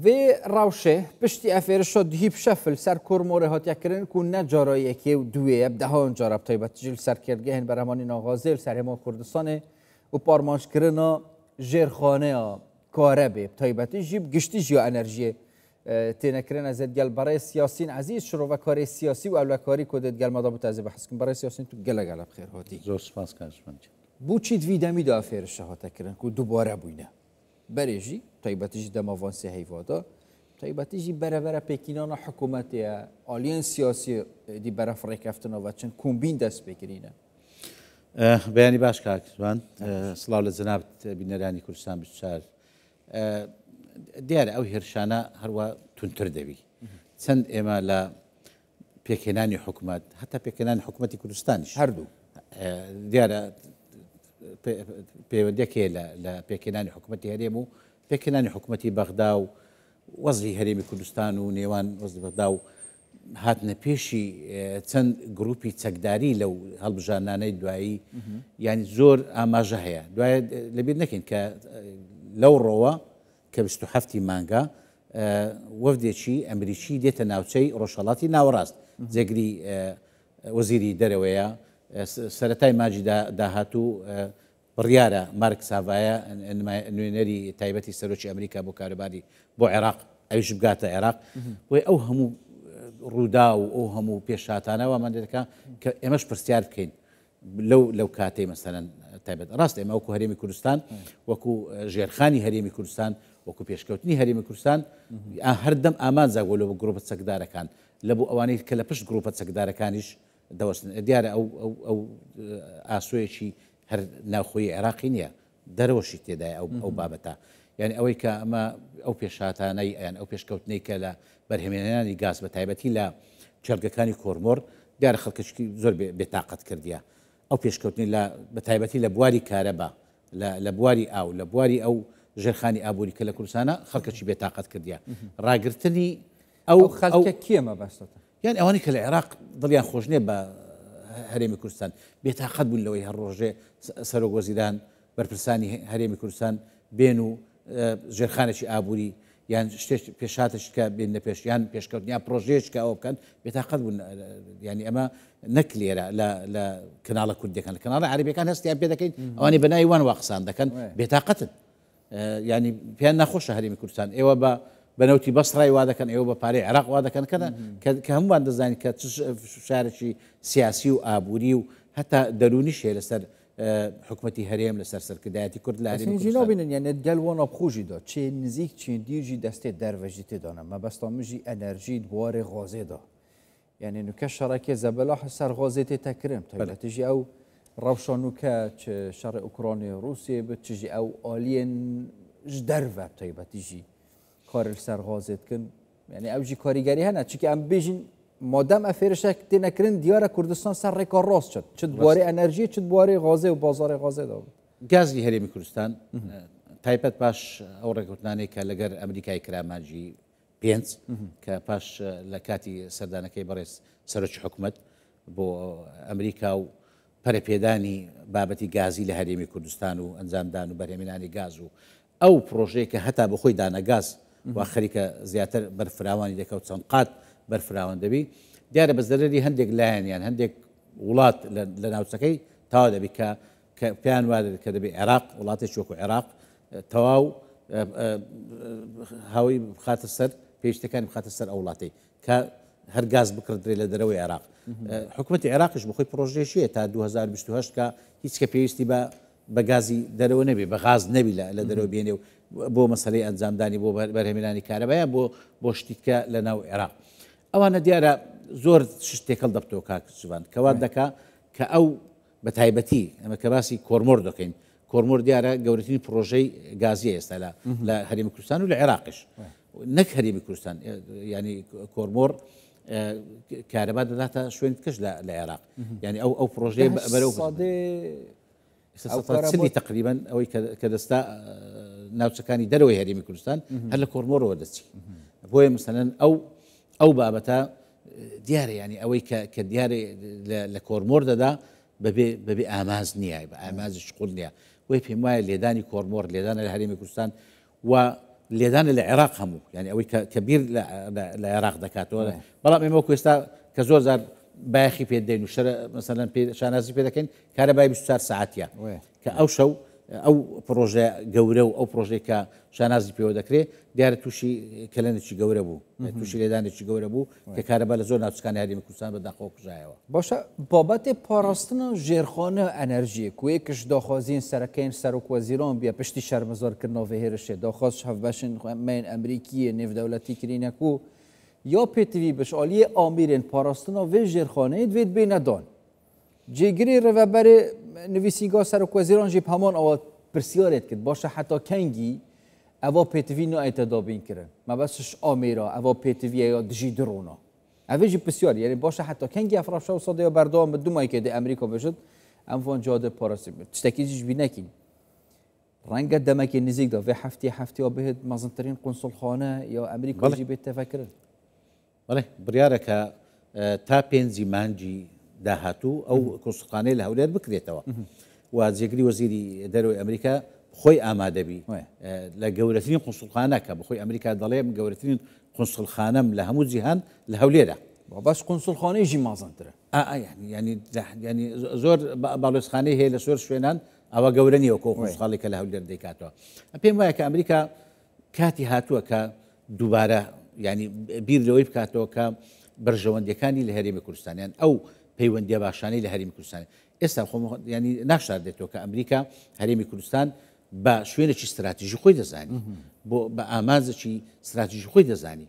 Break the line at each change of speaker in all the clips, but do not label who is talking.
و روشه پشتی افیر شد هیپ شفل سر کورموره هات یکرن کو نجارایی که دویه بدهان جارب تایبت جل سر کردگه هن برامانی ناغازل سر ما کردستانه و پارمانش کرنا جرخانه کاربه تایبتی جیب گشتی جیا انرژی تنکرن از گل برای سیاسین عزیز شروع و کار سیاسی و اولکاری کدت گل مدام تازه بحث کن برای سیاسین تو گله بخیر هاتی
زور سپاس کارشمند
بو چیت ویدمی دا افیر شهات کرن کو دوباره بوینه بريجي طيبتيجي دم افانسي هيفادا طيبتيجي برا بكينانا حكومتي الين سياسي دي برا فريكافتنا واتشن كومبين دست بكرينا
بياني باش كاكسوان صلاة للزناب بنراني كردستان بالشار ديار او هرشانا هروا تنتر دبي سند اما لا بيكيناني حكومات حتى بيكيناني حكومتي كردستانش
هردو
ديار پەیوەندیەکێ لە پێکێنانی حکوومەتی هەرێم و پێکێنانی حکوومەتی بەغدا و وەزی هەرێمی کوردستان و نێوان وەزی بەغدا و هاتنە پێشی چەند گروپی چەکداری لەو هەڵبژارنانەی دوایی یعنی زۆر ئاماژە هەیە دوایە لەبیر نەکەین کە لەو ڕۆوە کە 27 مانگە وەفدێکی ئەمریکی دێتە ناوچەی ڕۆژهەڵاتی ناوەڕاست جێگری وەزیری دەرەوەیە سەرەتای ماجی داهاتوو بڕیارە مارک ساڤایە نوێنەری تایبەتی سەرۆکی ئەمریکا بۆ کارەباری بۆ عێراق ئەویش بگاتە عێراق بۆی ئەو هەموو ڕوودا و ئەو هەموو پێشهاتانەوەمان دەکە کە ئێمەش پرسیار بکەین لەو کاتەی مەسەلەن تایبەت ڕاست ئێمە وەکو هەرێمی کوردستان وەکو ژێرخانی هەرێمی کوردستان وەکو پێشکەوتنی هەرێمی کوردستان هەردەم ئامانجاگۆ لە گرۆپە چەکدارەکان لە بۆ ئەوانەی کە لە پشت گرۆپە چەکدارەکانیش دەوەستن دیارە ئەو ئاسۆیەکی هەر ناوخۆی عێراقی نییە دەرەوەشی تێدای ئەو بابەتە یعنی ئەوەی کە ئەمە ئەو پێشهاتانەی یان ئەو پێشکەوتنەی کە لە بەرهێمێنانی گاز بە تایبەتی لە جەرگەکانی کۆرمۆر دیارە خەڵکەشکی زۆر بێتاقەت کردیە ئەو پێشکەوتنی بە تایبەتی لە بواری کارەبا لە بواری ئاو لە بواری ئەو ژێرخانی ئابووری کە لە کوردستانە خەڵکەشی بێتاقەت کردیە ڕاگررتنی ئەو
خەڵکە کێمە بەستە
یعنی ئەوانی کە لە عێراق دڵیان خۆش نییە بە هەرێمی کوردستان بێتاقەت بوون لەوەی هەر ڕۆژێ سەرۆک وەزیران بەرپرسانی هەرێمی کوردستان بێن و ژێرخانێکی ئابووری یان شتێک پێشاتش کە بێنە پێش یان پێشکەوتنیان پرۆژەیەک کە ئەوە بکەن بێتاقەت بوون ینی ئەمە نەک لێرە لە کەناڵە کوردەکان لە کەناڵە عەرەبیەکان هەستیان پێ دەکەین ئەوانی بەناوی وان وا قسان دەکەن بێتاقەتن ینی پێیان ناخۆشە هەرێمی کوردستان ئێوە بەنەوتی بەسڕای وا دەکەن ئێوە بە پارەی عێراق وا دەکەن کە هەمووان دەزانین کە شارێکی سیاسی و ئابووری و هەتا دەرونیشێ لەسەر حکوومەتی هەرێم لەسەر سەرکردایەتی کورد لە
هەرێمینەوەبینن یانێت گەلوان ئەبخۆژیدا چێ نزیک چین دیژی دەستێت دەرڤژی تێدانە مەبەستامژی ئەنەرژیت بوارێ غازێدا یعنی نوکە شەڕەکێ زەبەلاح سەر غازێتێ تەکرم تایبەتیژی ئەو ڕەوشانوکە شەڕی ئوکرانی رووسێ بچژی ئەو ئالین ژ دەرڤە تایبەتیژی کار سر غازت کن یعنی اوجی کاریگری هنه چون که ام بیشین مادام افیرشک تنکرین دیار کردستان سر ریکار راست شد چه دواره انرژی چه دواره غازه و بازار غازه داد
گازی هەرێمی کوردستان تایبەت باش ئەو ڕێکوتنانەی کە لەگەر ئەمریکای کراماجی 5 کە پاش لە کاتی سەردانەکەی بەڕێز سەرۆکی حکوومەت بۆ ئەمریکا و پەرەپێدانی بابەتی گازی لە هەرێمی کوردستان و ئەنجامدان و بەرهێمێنانی گاز و ئەو پرۆژەیە کە هەتا بە خۆی دانەگاز و خەریکە زیاتر بەرفراوانی دەکەوت چەند قات بەرفراوان دەبی دیارە بە زەرری هەندێک لایەنیان هەندێک وڵات لە ناوچەکەی تاوا دەبی کە پێیان وادە کە دەبێت عێراق وڵاتێکی وەکو عێراق تەواو هاوی بخاتە سەر پێشتەکانی بخاتە سەر ئەو وڵاتی کە هەر گاز بکردرێ لە دەرەوەی عێراق حکوومەتی عێراقیش بە خۆی پرۆژێشیە تا 2028 کە هیچ کە پێویستی بە گازی دەرەوە نەبێ بە غاز نەبی لە دەرەوە بێنێ و بۆ مەسەلەی ئەنجامدانی بۆ بەرهێمێنانی کارەبایە بۆ شتیکە لە ناو عێراق ئەوانە دیارە زۆر شتێکەڵ دەبتەوە کاکسوان کەوا دەکا کە ئەو بە تایبەتی ئەمە کە باسی کۆرمۆر دەکەین کۆرمۆر دیارە گەورەترین پرۆژەی گازی ئێستا لە هەرێمی کوردستان و لە عێراقیش نەک هەرێمی کوردستان ینی کۆرمۆر کارەبا دەداتە شوێنی کەش لە عێراق ینی ئەو پرۆژەیە بەرەو سنی تقریبا ئەوەی کە دەستا ناوچەکانی دەرەوەی هەرێمی کوردستان هەر لە کۆرمۆرەوە دەچی بۆیە مەسەلەن ئەو بابەتە دیارە ینی ئەوەی کە دیارە لە کۆرمۆر دەدا بەبێ ئاماز نییە بە ئامازی شقول نییە وی پێم وایە لێدانی کۆرمۆر لێدانە لە هەرێمی کوردستان و لێدانە لە عێراق هەموو یعنی ئەوەی کەبیر لە عێراق دەکاتەوە بەڵام ئێمە وەکو ئێستا کە زۆر زار باەخی پێدەین و شەرە مەسەلەن شانازی پێ دەکەین کارەبای 24 ساعتیە کە ئەو شەو ئەو پرۆژە گەورە و ئەو پرۆژێک کە شانازی پێوە دەکرێت دیارە تووشی کەلەنێکی گەورە بوو تووشی لێدانێکی گەورە بوو کە کارەبا لە زۆر ناوچەکانی هەرێمی کوردستان بەداخەوە کوژایەوە.
باشە بابەتێ پاراستنە ژێرخانە ئەنەرژیە کوێکش داخوازیین سەرەکەین سەرۆکوەزیران بیا پشتی شەرمەزارکردنەوە هێرشێ داخواست هەفبەشن مین ئەمریکیە نێودەوڵەتی کرینەک و یا پێتیوی بەشعالیە ئامیرێن پاراستنە وێ ژێرخانەیە دوێت بێنەدان جێگری ڕێڤەبەرێ نویسینگا سەرۆکوەزیران ژی هەمان ئەوە پرسیارێت کرد باشە حتا کەنگی ئەوە پێتیوی نایەتە دابین کردن مەبەسش ئامێرا ئەوە پێتیویە یا دژی درۆنا ئەوێژی پرسیاری یعنی باشە حتا کەنگی ئەفراشە و سەدەیە بەردەوام بە دومای دە ئەمریکا بژت ئەم وان جادە پاراسی تشتێکیش بی نەکین ڕەنگە دەمەکی نزیکدا وێ هەفتیەوە بهێت مەزنترین قونسڵخانە یا ئەمریکاژی بێت تەفەکردن
بەڵێ بڕیارەکە تا پێنجی مانجی داهاتوو ئەو قونسڵخانەی لە هەولێر بکرێتەوە و جێگری وەزیری دەرەوەی ئەمریکا خۆی ئامادەبی لە گەورەترین قونسڵخانەکە بەخۆی ئەمریکا دەڵێم گەورەترین قونسڵخانەم لە هەموو جیهان لە هەولێرە
باش قونسڵخانەیەژی مازنترە
ینی زۆر باڵۆزخانەی هەیە لە سۆر شوێنان ئەوە گەورە نیە وەکو قونسڵخانێکە لە هەولێر دەیکاتەوە پێم وایە کە ئەمریکا کاتی هاتووە کە دووبارە ینی بیر لەوەی بکاتەوە کە بەرژەوەندەکانی لە هەرێمی کوردستانیان ئەو پەیوەندیە باشانەی لە هەرێمی کوردستانی ئێستا ینی ناشاردێتەوە کە ئەمریکا هەرێمی کوردستان بە شوێنێکی استراتیژی خۆی دەزانی بۆ بە ئامانزێکی استراتیژی خۆی دەزانی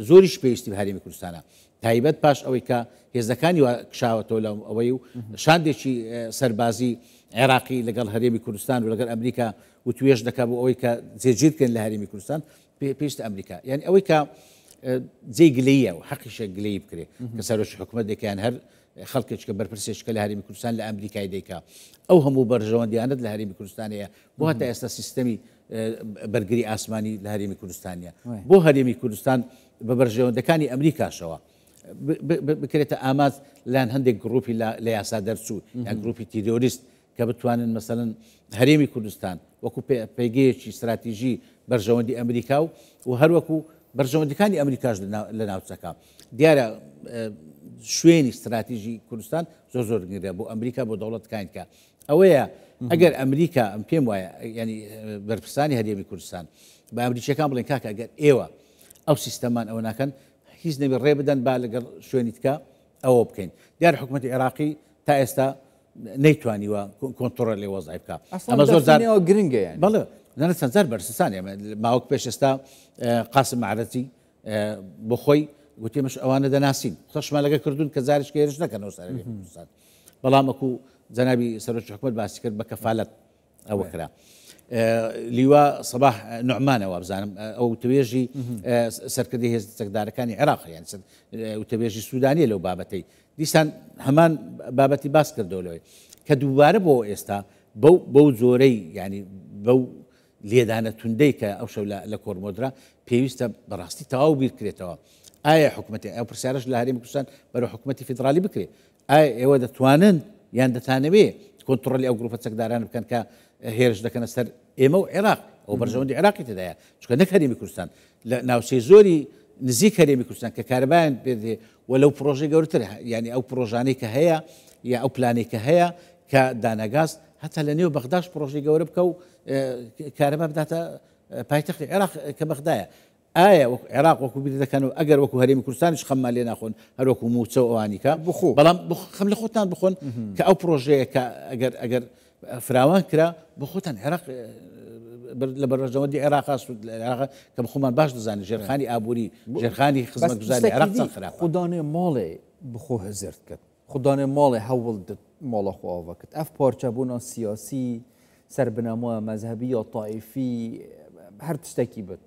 زۆریش پێویستی بە هەرێمی کوردستانە تایبەت پاش ئەوەی کە هێزەکانی کشاوەتەوە لە ئەوەی و شاندێکی سەربازی عێراقی لەگەڵ هەرێمی کوردستان و لەگەڵ ئەمریکا و توێژ دەکا بۆ ئەوەی کە جێگیرکەن لە هەرێمی کوردستان پێویستە ئەمریکا یعنی ئەوەی کە جێ گلەیە و حەقیشە گلەی بکرێت کە سەرۆکی حکوومەت دەکەیان هەر خەڵکێککە بەرپرسێککە لە هەرێمی کوردستان لە ئەمریکای دەیکا ئەو هەموو بەرژەوەندیانت لە هەرێمی کوردستانەیە بۆ هەتا ئێستا سیستەمی بەرگری ئاسمانی لە هەرێمی کوردستانیە بۆ هەرێمی کوردستان بە بەرژەوەندەکانی ئەمریکاشەوە بکرێتە ئاماز لایەن هەندێک گروپی لە یاسا دەرچوو یان گروپی تیرۆریست کە بتوانن مەسەڵەن هەرێمی کوردستان وەکو پێگەیەکی استراتیژی بەرژەوەندی ئەمریکا و هەروەکو بەرژەوەندەکانی ئەمریکاش لە ناوچەکە دیارە شوێنی استراتیژی کوردستان زۆر گرێ بۆ ئەمریکا بۆ دەوڵەتەکانکە ئەوەیە ئەگەر ئەمریکا ئەم پێم وایە ینی بەرپرسانی هەرێمی کوردستان بە ئەمریکیەکان بڵێن کاکە ئەگەر ئێوە ئەو سیستەمان ئەوە ناکەن هیچ نەبی ڕێ بدەن با لەگەڵ شوێنی تکە ئەوە بکەین دیارە حکوومەتی عێراقی تا ئێستا نەیتوانیوە کۆنتڕۆل لێ وەزای بکە
ئەمە زۆر گرنگە
بەڵێ نە چەند جار بەرسستان ماوەک پێش ئێستا قاسم معرەتی بۆ خۆی گوتێمەش ئەوانە دەناسین خۆشمان لەگە کردوون کە زارش هێرش نەکەنەوە سەرێمی کوردستان بەڵام وەکو جەنابی سەرۆکی حکوومەت باسی کرد بە کەفالەت ئەوە کرا لیوا سەباح نوعمانەوە بزانم ئەو توێژی سەرکردی هێز چەکدارەکانی عێراق یان توێژی سوودانیە لەو بابەتەی دیسان هەمان بابەتی باس کردەوە لەوەی کە دووبارە بۆ ئێستا بەو جۆرەی ینی بەو لێدانە توندەی کە ئەو شەو لە کۆرمۆدرا پێویستە بەڕاستی تەواو بیرکرێتەوە ئایا حکوومەتی ئەو پرسیارش لە هەرێمی کوردستان بەرەو حکوومەتی فیدرالی بکرێت ئایا ئێوە دەتوانن یان دەتانەوێت کۆنتڕۆلی ئەو گروپە چەکداران بکەن کە هێرش دەکەنە سەر ئێمە و عێراق ئەو بەرژەوەندی عێراقی تدایە چونکە نەک هەرێمی کوردستان لە ناوچەی زۆری نزیک هەرێمی کوردستان کە کارەبایان پێدێ و لەو پرۆژەی گەورەتر ینی ئەو پرۆژانەی کە هەیە یا ئەو پلانێک کە هەیە کە دانەگاز هەتا لە نێو بەغداش پرۆژەی گەورە بکە و کارەبا بداتە پایتەختی عێراق کە بەغدایە ئایا عێراق وەکو بیر دەکەنەوە ئەگەر وەکو هەرێمی کوردستانیش خەممان لێ ناخۆن هەروەکو موچە و ئەوانیکە بخۆ بەڵام خەم لە خۆتان بخۆن کە ئەو پرۆژەیە کە ئەگەر فراوان کرا بۆ خۆتان عێراق لە بەرژەوەندی عێراق کە بخۆمان باش دەزانین ژێرخانی ئابووری ژێرخانی خزمەتگوزاری عێراق چەند خراپە
خودانێ ماڵێ بخۆ هەزرد کرد خودانێ ماڵێ هەوڵ ماڵە خۆەوە کرد ئەف پارچەبوونە سیاسی سەربنەمایە مەذهبی یا تائیفی هەر تشتێکی بێت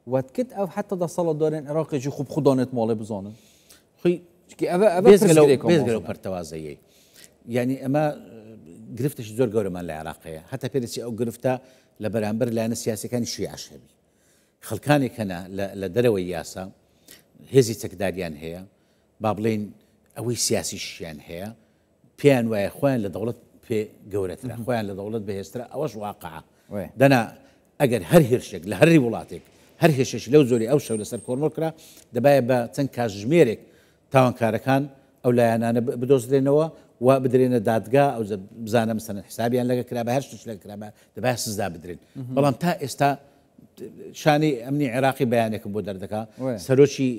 وات کرد ئەو حتا دەسەڵاتداران عێراقیشی خوب خودانێت ماڵێ بزانن
خۆی بێزگەلەو پەرتەوازەیەی یعنی ئەمە گرفتشی زۆر گەورەمان لە عێراقەیە هەتا پێرسی ئەو گرفتە لە بەرامبەر لایەنە سیاسەکانی شیعەش هەبی خەڵکانێک هەنا لە دەرەوەی یاسا هێزی چەکداریان هەیە با بڵێن ئەوەی سیاسیشیان هەیە پێیان وایە خۆیان لە دەوڵەت پێ گەورەترە خۆیان لە دەوڵەت بەهێزترە ئەوەش واقعە دەنا ئەگەر هەر هێرشێک لە هەرری وڵاتێک هەر هێشش لەو زۆری ئەو شەو لەسەر کۆمەڵکرا دەبایە بە چەند کاتژمێرێک تاوانکارەکان ئەو لایەنانە بدۆزرێنەوە و بدرێنە دادگا ئەو بزانە مەسەن حسابیان لەگە کرا بە هەر شتێک لەگە کرا دەبایە سزا بدرێن بەڵام تا ئێستا شانی ئەمنی عێراقی بەیانێکم بۆ دەردەکا سەرۆکی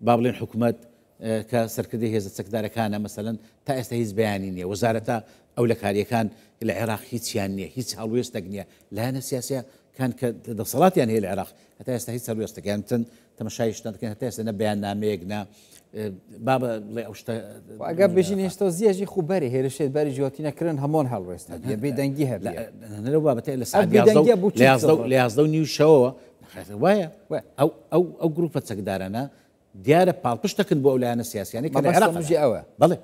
با بڵێن حکوومەت کە سەرکردی هێزە چەکدارەکانە مەسەلەن تا ئێستا هیچ بەیانی نییە وەزارەتە ئەو لە کاریەکان لە عێراق هیچیان نییە هیچ هەڵوێستێک نییە لایەنە سیاسە کان کە دەسەڵاتیان هەیە لە عێراق هەتا ئێستا هیچ هەڵوێستەکەیان چەند تەماشای شتان دەکەن هەتا ئێستا نە بەیاننامەیەک نە بابە بڵێ ئەو شتە
ئەگە بژین هێشتا زیێژی خوبەری هێرشێت بەری جیاتی نەکردن هەمۆن هەڵوێستە بێدەنگی هەبێ
لەو بابەتەیە لە ساعت 11 شەوە وایە ئەو گروپە چەکدارانە دیارە پاڵپشتەکەن بۆ ئەو لایەنە سیاسیانی کە لە عێراقی ئەوە بەڵێ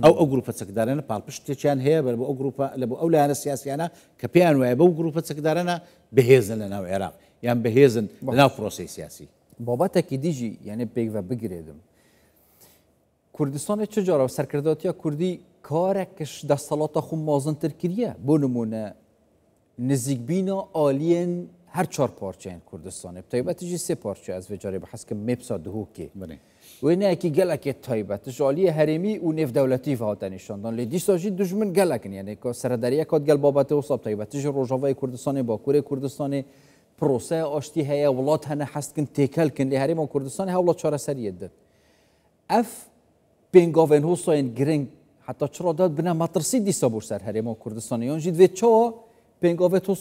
ئەو گروپە چەکدارانە پاڵپشتێکیان هەیە بەر بۆ ئەو گروپە لە بۆ ئەو لایەنە سیاسیانە کە پێیان وایە بەو گروپە چەکدارانە بەهێزن لە ناو عێراق یان بەهێزن لە ناو پرۆسەی سیاسی
بابەتێکی دیژی یعنی پێیوە بگرێدم کوردستانی چ جارە و سەرکرداتیا کوردی کارێکش دەسەڵاتە خو مازنتر کردیە بۆ نمونە نزیکبینا ئالیên her çar parçeyên Kurdistanê taybet jî sê parçe ez vê carê bi heskim mepsa dihûkê wê neyekî gelekê taybet ji aliyê herêmî û nêvdewletî hate nîşandan lê dîsa jî dijmin gelekin yani ka serederiya kat gel babetê wisa taybet ji Rojavayê Kurdistanê Bakurê Kurdistanê proseya aştî heye welat hene hestkin têkelkin lê herêma Kurdistanê hewla çareseriyê din ev pêngavên hosayên giring heta çira dat bine metirsî dîsa bûr ser herêma Kurdistanê yan jî divê çawa پێنگاوێت و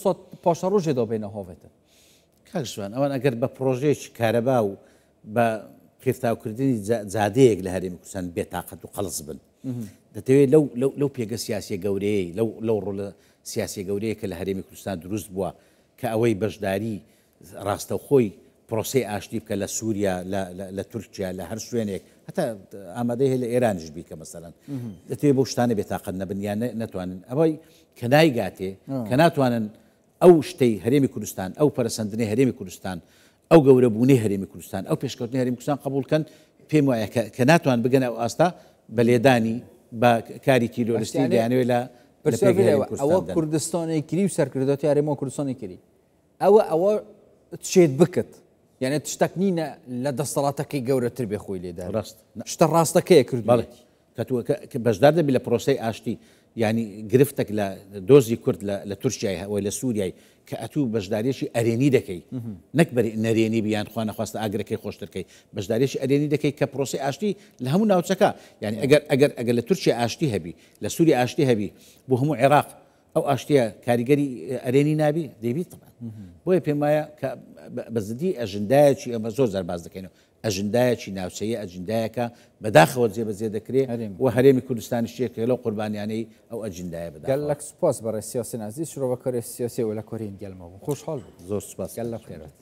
پاشە ڕۆژێدا بینە هاوێتن
کاکشوان ئەوان ئەگەر بە پرۆژێکی کارەبا و بە پێفتاوکردنی جادەیەک لە هەرێمی کوردستان بێتاقەت و قەڵز بن دەتەوێت لەو پێگە سیاسی گەورەیە لەو ڕۆڵە سیاسی گەورەیە کە لە هەرێمی کوردستان دروست بووە کە ئەوەی بەشداری ڕاستەوخۆی پرۆسی ئاشتی بکە لە سووریا لە تورکیا لە هەر شوێنێک هەتا ئامادەی هەیە لە ئێرانیش بیکە مەسەلەن دەتەوێت بۆ شتانە بێتاقەت نەبن یان نەتوانن ئەوەی کە نایگاتێ کە ناتوانن ئەو شتەی هەرێمی کوردستان ئەو پەرسەندنی هەرێمی کوردستان ئەو گەورەبوونی هەرێمی کوردستان ئەو پێشکەوتنی هەرێمی کوردستان قبولکەن پێم وایە کە ناتوان بگەن ئەو ئاستا بە لێدانی بە کاری تیرۆریستی دەیانەوێت لە
ئەوە کوردستانی کری و سەرکرداتی هەرێما کوردستانی کری ئەوە تشێت بکت یعنی تشتێک نینە لە دەسەڵاتەکەی گەورەتر بێ خۆی لێدا
ڕاست
شتە ڕاستەکەیە کردوڵێت
کە بەشدار دەبی لە پرۆسەی ئاشتی ینی گرفتێک لە دۆزی کورد لە تورکیای ئەوەی لە سووریای کە ئەتوو بەشداریەکی ئەرێنی دەکەی نەکبەری نەرێنی بیان خوانە خواستە ئاگرەکەی خۆشتەکەی بەشداریەکی ئەرێنی دەکەی کە پرۆسی ئاشتی لە هەموو ناوچەکە ینی ئەگەر لە تورکیا ئاشتی هەبی لە سووری ئاشتی هەبی بۆ هەموو عێراق ئەو ئاشتیە کاریگەری ئەرێنی نابی دەیبیت بۆیە پێم وایە کە بەزدی ئەژندایەکی ئەمە زۆر زەرباز دەکەینەوە ئەژندایەکی ناوچەیە ئەجندایەکە بەداخەوە جێبەجێ دەکرێت و هەرێمی کوردستانی شتێکە لەو قوربانیانەی ئەو ئەجندایە بدا
گەلک سوپاس بەڕێ سیاسی نازی شرۆڤەکاری سیاسی و لە کۆرین گەلمەوە خۆشحاڵ بوو
زۆر سوپاس
گەل لە خێرات